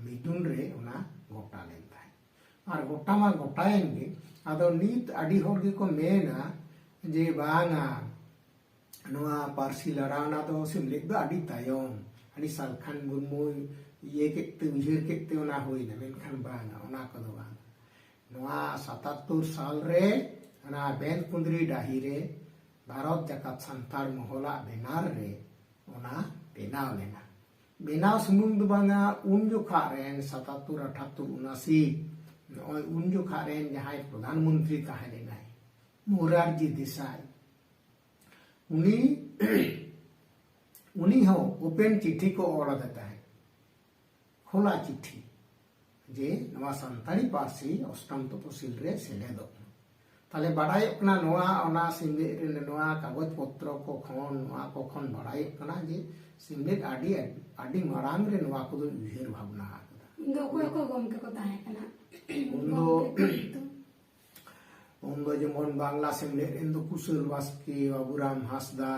मिदुन रे उना गोटा लेन थाय और गोटा मा गोटायन गे आदो नीत आदि होर गे को मेना जे बांगा नोआ पारसी लड़ावना तो सिमलेट दो आदि तायम आदि सालखान मुर्मू ये केते उजर केते उना होइना मेनखान बांगा उना को दो बांगा नोआ 77 साल रे ना बेनकुंद्री डाही रे भारत जाकात सांतार मोहला बेनार रे उना बेनाव लेना बेनाव सुमुंग दो बांगा उन जोखा रेन 77 78 79 उन जोखा रेन जहां प्रधानमंत्री ताहे लेना मोरारजी देसाई उनी हो ओपन चिट्ठी को ओला देता है खोला चिट्ठी जे नवा संताली पार्सी अष्टम तपसिल रे सेलेदो ताले बाडाय अपना नवा ओना सिंगे नवा कागज पत्र को खन नवा को खन बाडाय अपना जे सिंगे आडी आडी मारांग रे नवा को उहेर भावना आदा इंदो को गमके को ताहे कना उन्दो जेमन बांग्ला सिमले इंदो कुशल बास्के बाबूराम हासदा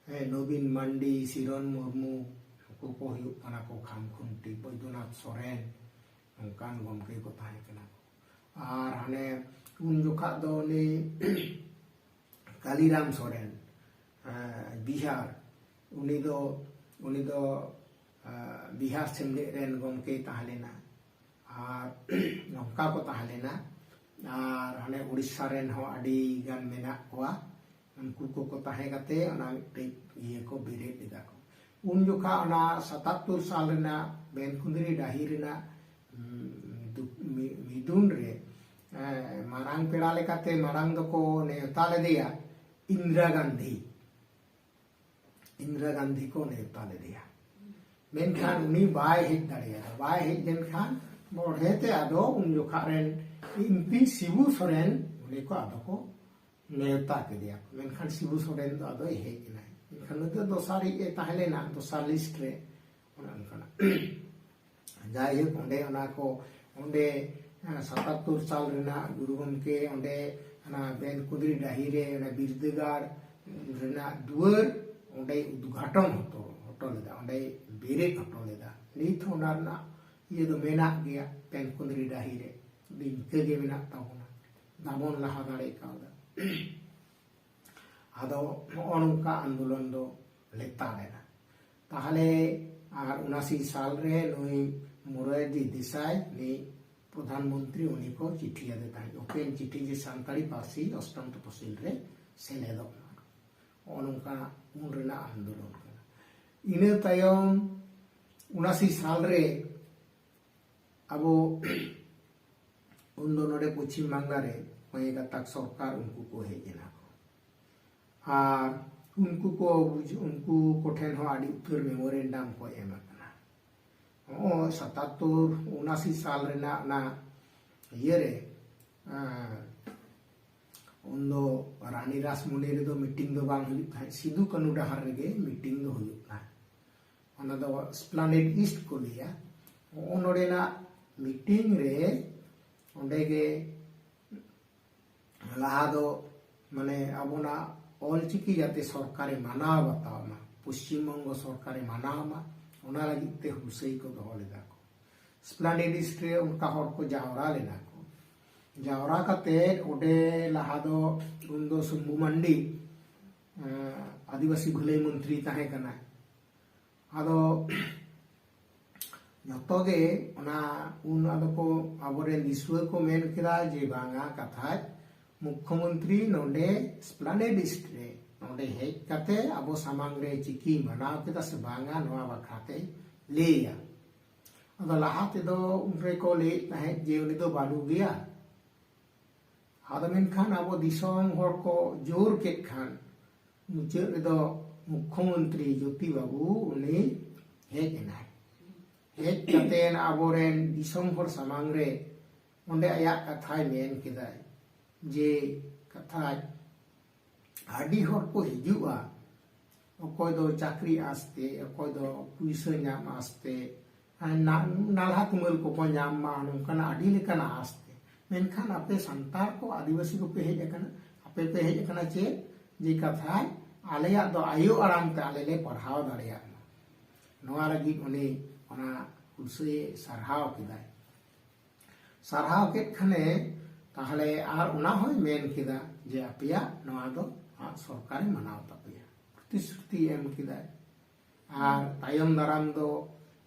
नवीन मांडी सिरन मुर्मू को हुयु कना को खाम खुंटी बैद्यनाथ सोरेन उनकान गमके को ताहे कना और हाने उन जोखा दो ने कालीराम सोरेन बिहार उनी दो बिहार सिमले रेन गमके ताहे लेना और नौका को ताहे लेना और हाने उड़ीसा रेन हो आडी गान मेना कोआ उनको को ताहे कते ओना ये को बिरेट दिदा को उन जोखा ओना 77 साल रेना बेनकुंद्री डाही रेना मिदुन रे मारांग पेड़ा लेकाते मारांग दो को नेवता ले दिया इंदिरा गांधी को नेवता ले दिया मेनखान उनी बाय हेज दाड़िया बाय हेज लेनखान बढ़ेते आदो उन जोखा रेन एमपी शिबू सोरेन उनी को आदो को नेवता के दिया मेनखान शिबू सोरेन दो आदो हेज ना मेनखान तो दोसारी ए ताहले ना दोसार लिस्ट रे उनखाना जाय ओंडे ओना को ओंडे 77 साल रेना गुरु गमके ओंडे ना बेनकुंद्री डाही रे ना बिरदगार रेना दुआर ओंडे उद्घाटन होटो लेदा ओंडे बेरे होटो लेदा नित होना ये दो मेना गया बेनकुंद्री डाही रे दिनके गे मेना ताबोना नाबोन लहा दाड़े कादा आदो नोनका आंदोलन दो लेता लेना ताहले और 79 साल रे नई मोरारजी देसाई ने प्रधानमंत्री उनी को चिट्ठी देता है ओपन चिट्ठी जे सांताली पार्सी अष्टम तपसिल रे सेलेदो नोनका उन रेना आंदोलन कना इने तायम 79 साल रे अब उन दोनों रे पश्चिम बांग्ला रे मई गाताक सरकार उनको को हेजना और उनको कोठेन हो आडी उत्तर मेमोरेंडम को एमा कना ओ 77 79 साल रेना ना ये रे उन्दो रानी रासमुंडी रे दो मीटिंग दो बांग हुई था सिद्धू कानू डहार रे मीटिंग दो हुई था ओना दो स्प्लेनेड ईस्ट को लिया ओनोडेना मीटिंग रे ओंडे गे लहा दो माने अबोना ऑलचिकी जाते सरकारे मानाव बतावमा पश्चिम बंग सरकारे मानावमा ओना लगिते हुसई को दो लेदा को स्प्लेनेड ईस्ट रे उनका हर को जावरा लेना को जावरा काते ओडे लहा दो उन्दो सुम्बू मंडी आदिवासी भलाई मंत्री ताहे कना आदो जतोगे ओना उन आदो को आबोरे दिसुआ को मेन केदा जे बांगा कथा मुख्यमंत्री नोडे स्प्लेनेड ईस्ट रे नोडे हेज काते आबो सामांग रे चिकी मनाव केदा से बांगा नोआ बखाते लेया आदो लाहाते दो उनरे को ले ताहे जे उनी दो बालू गया आदो मेनखान आबो दिसोम हर को जोर के खान मुचे रे दो मुख्यमंत्री ज्योति बाबू उनी हेज ना हेज काते आबोरेन दिसोम हर सामांग रे ओंडे आया कथा मेन केदाय जे कथा आडी हर को हिजुआ अकोय दो चाकरी आस्ते अकोय दो पुइसा नाम आस्ते नालहा तुमल को नाम मा नोंकाना आडी लेकाना आस्ते मेनखान आपे संतार को आदिवासी को पे हेज अकना आपे पे हेज अकना चे जे कथा आलेया दो आयो आराम ते आले ले पढ़ाव दाड़िया नोआ लगी उनी ओना ᱦᱩᱞᱥᱟᱹᱭ ᱥᱟᱨᱦᱟᱣ ᱠᱮᱫᱟᱭ ᱥᱟᱨᱦᱟव ᱠᱮᱫ ᱠᱷᱟᱱᱮ ᱛᱟᱦᱞᱮ ᱟᱨ ᱚᱱᱟ ᱦᱚᱸᱭ ᱢᱮᱱ ᱠᱮᱫᱟ ᱡᱮ ᱟᱯᱮᱭᱟᱜ ᱱᱚᱣᱟ ᱫᱚ ᱥᱚᱨᱠᱟᱨᱮ ᱢᱟᱱᱟᱣ ᱛᱟᱯᱮᱭᱟ ᱯᱨᱚᱛᱤশ্রুতি ᱮᱢ ᱠᱮᱫᱟᱭ ᱟᱨ ᱛᱟᱭᱚᱢ ᱫᱟᱨᱟᱢ ᱫᱚ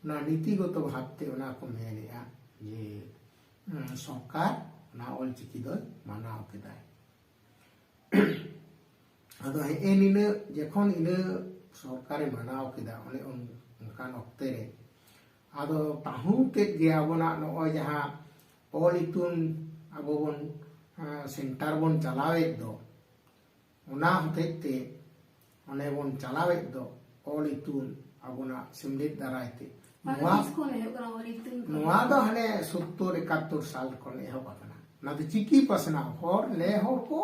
ᱚᱱᱟ ᱱᱤᱛᱤᱜᱚᱛᱚ ᱵᱷᱟᱵᱛᱮ ᱚᱱᱟ ᱠᱚ ᱢᱮᱱᱮᱜᱼᱟ ᱡᱮ ᱥᱚᱨᱠᱟর ᱚᱱᱟ ᱚᱞᱪᱤᱠᱤ ᱫᱚᱭ ᱢᱟᱱᱟᱣ ᱠᱮᱫᱟᱭ ᱟᱫᱚ ᱱᱤᱱᱟᱹ ᱡᱚᱠᱷᱚᱱ ᱤᱱᱟᱹ ᱥᱚᱨᱠᱟᱨᱮ ᱢᱟᱱᱟᱣ ᱠᱮᱫᱟ ᱚᱱᱮ ᱚᱱᱠᱟᱱ ᱚᱠᱛᱮ ᱨᱮ ᱟᱫᱚ ᱛᱟᱦᱩ ᱠᱮᱫ ᱜᱮ ᱟᱵᱚᱱᱟᱜ ᱱᱚᱜᱼᱚᱭ ᱡᱟᱦᱟᱸ ᱚᱞ ᱤᱛᱩᱱ ᱟᱵᱚ ᱵᱚᱱ ᱥᱮᱱᱴᱟᱨ ᱵᱚᱱ ᱪᱟᱞᱟᱣᱮᱫ ᱫᱚ ᱚᱱᱟ ᱦᱚᱛᱮᱡ te ᱚᱱᱮ ᱵᱚᱱ ᱪᱟᱞᱟᱣᱮᱫ ᱫᱚ ᱚᱞ ᱤᱛᱩᱱ ᱟᱵᱚᱱᱟᱜ ᱥᱮᱢᱞᱮᱫ ᱫᱟᱨᱟᱭ te ᱱᱚᱣᱟ ᱫᱚ ᱦᱟᱱᱮ 70-71 ᱥᱟᱞ ᱠᱷᱚᱱ ᱮᱦᱚᱵ ᱟᱠᱟᱱᱟ ᱚᱱᱟ ᱫᱚ ᱪᱤᱠᱤ ᱯᱟᱥᱱᱟᱣ ᱦᱚᱲ ᱞᱮ ᱦᱚᱲ ᱠᱚ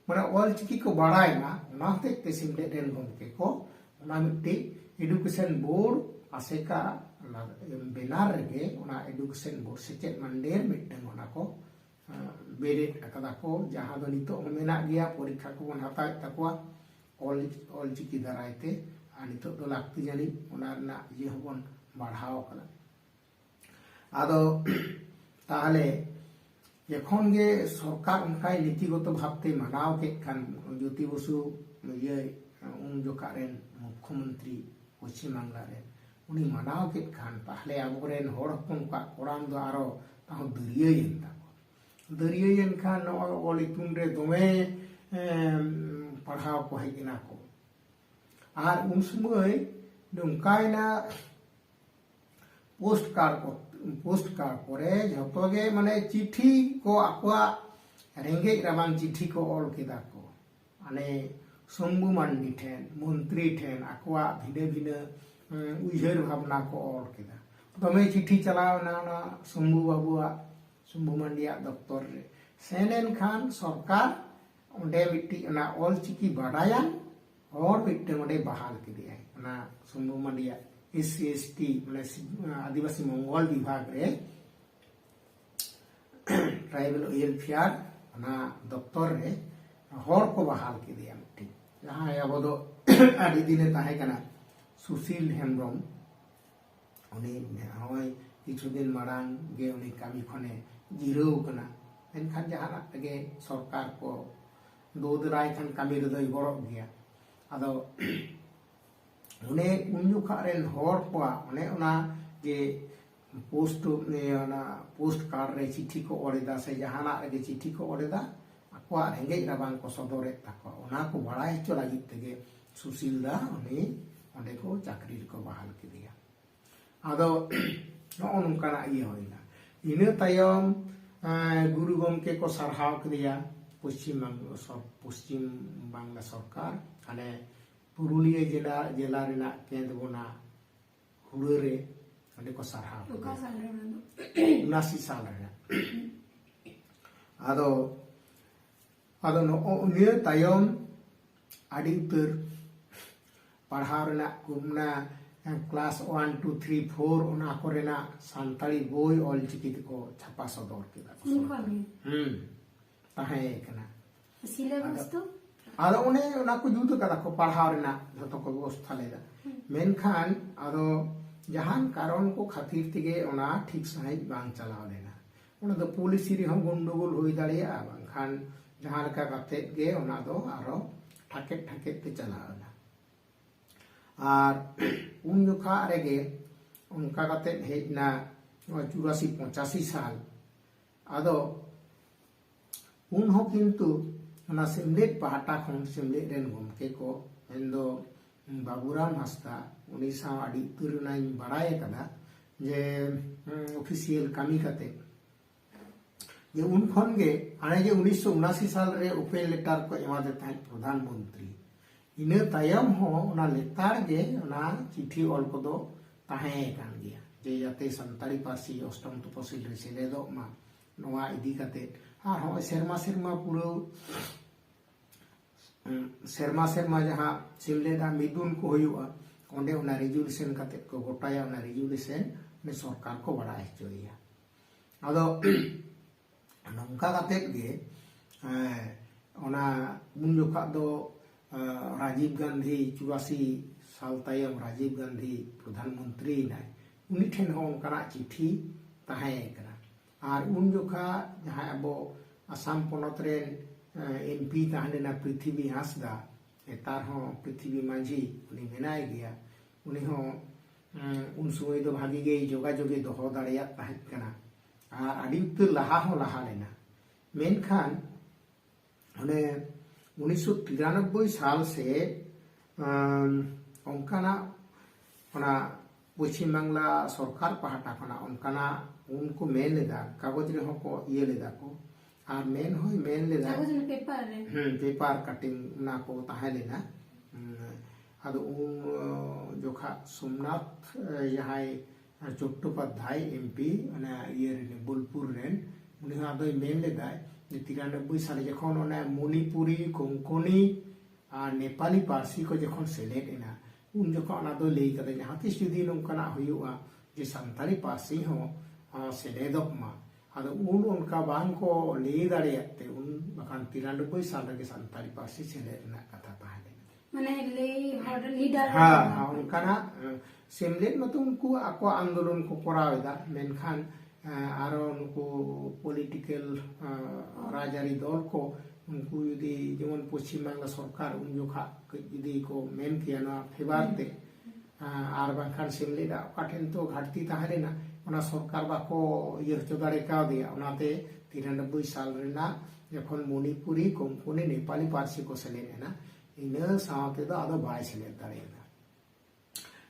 ᱢᱟᱱᱮ ᱚᱞ ᱪᱤᱠᱤ ᱠᱚ ᱵᱟᱲᱟᱭ ᱢᱟ ᱚᱱᱟ ᱦᱚᱛᱮᱡ te ᱥᱮᱢᱞᱮᱫ ᱨᱮᱱ ᱜᱚᱢᱠᱮ ᱠᱚ ᱚᱱᱟ ᱢᱤᱫᱴᱤᱡ ᱮᱰᱩᱠᱮᱥᱚᱱ ᱵᱳর্ড ᱟᱥᱮᱠᱟ ᱵᱮᱱᱟᱨ ᱨᱮᱜᱮ ᱚᱱᱟ ᱮᱰᱩᱠᱮᱥᱚᱱ ᱵᱳর্ড ᱥᱮᱪᱮᱫ ᱢᱟᱱᱰᱮᱨ ᱢᱤᱫᱴᱟᱝ ᱚᱱᱟ ᱠᱚ ᱵᱮᱨᱮᱫ ᱟᱠᱟᱫᱟ ᱠᱚ ᱡᱟᱦᱟᱸ ᱫᱚ ᱱᱤᱛᱚᱜ ᱦᱚᱸ ᱢᱮᱱᱟᱜ ᱜᱮᱭᱟ ᱯᱚᱨᱤᱠᱠᱷᱟ ᱠᱚᱵᱚᱱ ᱦᱟᱛᱟᱣᱮᱫ ᱛᱟᱠᱚᱣᱟ ᱚᱞ ᱪᱤᱠᱤ ᱫᱟᱨᱟᱭ te ᱟᱨ ᱱᱤᱛᱚᱜ ᱫᱚ ᱞᱟᱹᱠᱛᱤ ᱡᱟᱹᱱᱤᱡ ᱚᱱᱟ ᱨᱮᱱᱟᱜ ᱤᱭᱟᱹ ᱦᱚᱸᱵᱚᱱ ᱵᱟᱲᱦᱟᱣ ᱟᱠᱟᱫᱟ ᱟᱫᱚ ᱛᱟᱦᱞᱮ যখন গে সরকার অনকাই নীতিগত ভাবতে মানাও কেদ খান জ্যোতি বসু ইয়ে উন জোকারেন মুখ্যমন্ত্রী পশ্চিম বাংলা রে উনি মানাও কেদ খান তাহলে আবরেন হড় হপন কা কোরাম দো আরো তাহ দরিয়েন তাকো দরিয়েন খান অল ইতুন রে দমে পড়াও কো হেগিনা কো আর উন সময় নংকাইনা পোস্ট কার্ড পরে যতগে মানে চিঠি কো আকোয়া রেঙ্গেজ রাবাং চিঠি কো অল কেদা কো মানে শম্ভু মান্ডি ঠেন মন্ত্রী ঠেন আকোয়া ভিনে ভিনে উইহার ভাবনা কো অল কেদা দমে চিঠি চালাও না না শম্ভু বাবুয়া শম্ভু মান্ডিয়া দপ্তর রে সেনেন খান সরকার ওঁডে মিट्टी না অল চিকি বাড়ায়ান और मिट्टे ओंडे बहाल केदिया ना शंभू मांडिया SC/ST মানে আদিবাসী মঙ্গল বিভাগ রে ট্রাইবাল ওয়েলফেয়ার না দপ্তর রে হর কো বহাল কেদিয়া মিट्टी जहां अब दो आदि दिने ताहे कना सुशील हेम्ब्रम उनी होय किछु दिन मारांग गे उनी कामी खने जिराव कना एनखान जहां तगे सरकार को दोदराय खान कामी रे दय गरो गया आदो उन्हें उन जुखारेन हर को उन्हें उना जे पोस्ट कार्ड रे चिठी को ओरेदा से जहाना रे चिठी को ओरेदा आकोआ रेंगेज राबांग को सदरे ताको उना को बड़ाई हचो लागित तेगे सुशील दा उनी ओंडे को चाकरी को बहाल केदिया आदो नो नोंकाना इया होइना इने तायम गुरु गमके को सरहाव केदिया पश्चिम बांग्ला सरकार आने पुरुलिया जिला रेना केंद्रबोना हुड़रे अंडे को सरहाव 79 साल रे आदो आदो निया तायम आदि उतर पढ़ाव रेना कुमना क्लास 1 2 3 4 ओना कोरेना सानताली बोय ऑल चिकी को छापा सदर केदा ताहे कना सिलेबस तो आदो उन्हें उना को जुद कदा को पढ़ाव रेना जतो को व्यवस्था लेदा मेनखान आदो जहान कारण को खातिर तिगे उना ठीक सही बांग चलाव लेना उना दो पॉलिसी रे हम गंडगोल होई दाड़िया बांखान जहां लका काते गे उना दो आरो ठाके ते चलावना और उन जोखा रेगे उनका काते हेजना 84-85 साल आदो उन हो किंतु ना सिमलेट पहाटा खन सिमलेट रेन गमके को एंदो बाबूराम हस्ता उनी सा आडी तुरनाई बड़ाय कदा जे ऑफिशियल कामी कते जे उन खन गे आने जे 1979 साल रे ओपन लेटर को एमा दे थाई प्रधानमंत्री इने तायम हो उना लेतार गे उना चिठी ऑल को दो ताहे कान गया जे याते संताली पार्सी अष्टम तपसिल रे सेलेदो मा नवा इदी कते हां हो सेरमा पूरा सेरमा जहां सिमलेदा मिदुन को होयुआ ओंडे उना रेजुलेशन कते को गोटाया उना रेजुलेशन ने सरकार को बढ़ाय चोया आदो नंका कते गे ओना उन जोखा दो राजीव गांधी 84 साल तायम राजीव गांधी प्रधानमंत्री नाय उनी ठेन हो उनकाना चिट्ठी ताहे कना और उन जोखा जहां अबो आसाम पोनत रेन एमपी ताहलेना पृथ्वी हांसदा तार हो पृथ्वी माझी उनी मेनाय गया उनी हो उन समय दो भागी गे जोगाजोगे दोहो दाड़िया ताहे कना और आदि उतर लहा हो लहा लेना मेनखान उन्हें 1993 साल से उनकाना पश्चिम बांग्ला सरकार पहाटा खना उनकाना उनको मेन लेदा कागज रे हो को ये लेदा को और मेन हो मेन लेदा कागज में पेपर रे पेपर कटिंग ना को ताहे लेना अद उन जोखा सोमनाथ यहाय चट्टोपाध्याय एमपी ये बोलपुर रेन उन्हें आदो मेन लेदा 93 साले जखन मणिपुरी कोंकणी और नेपाली पार्सी को जखन सेलेक्ट एना उन जखन आदो लेई कदे जहां तिस जुदी नोंकाना हुयुआ जे संताली पार्सी हो सेलेदक मा आदो उन उनका बांग को लेई दाड़ेयाते उन बखान 93 साल रे संताली पार्सी सेलेद ना कथा ताहे माने लेई हॉर्डर लीडर हां उनकाना सेमलेट मत उनको आको आंदोलन को करावेदा मेनखान आरो उनको पॉलिटिकल राजारी दल को उनको यदि जेमन पश्चिम बांग्ला सरकार उन जोखा यदि को मेन किया ना फेवरते आर बांखान सेमलेट अकाठेन तो घाटती ताहेना उना सरकार बाको ये चोदारे का दिया उनाते 93 साल रेना जखन मणिपुरी कोंकणी नेपाली पार्सी को सेलेना इना सावते दो आदो बाय सेलेद दाड़ेना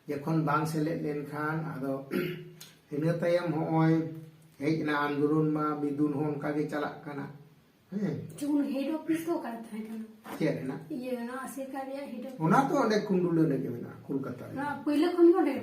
जखन बांग सेलेद लेनखान आदो इना तायम होय हेजना आंदोलन मा बिदुन हो उनका के चला कना जोन हेड ऑफिस तो करता है कना चेरेना ये ना आसिका रे हेड ऑफिस ओना तो ओने कुंडुले ने के मेना कोलकाता रे ना पहिले कोन को डेट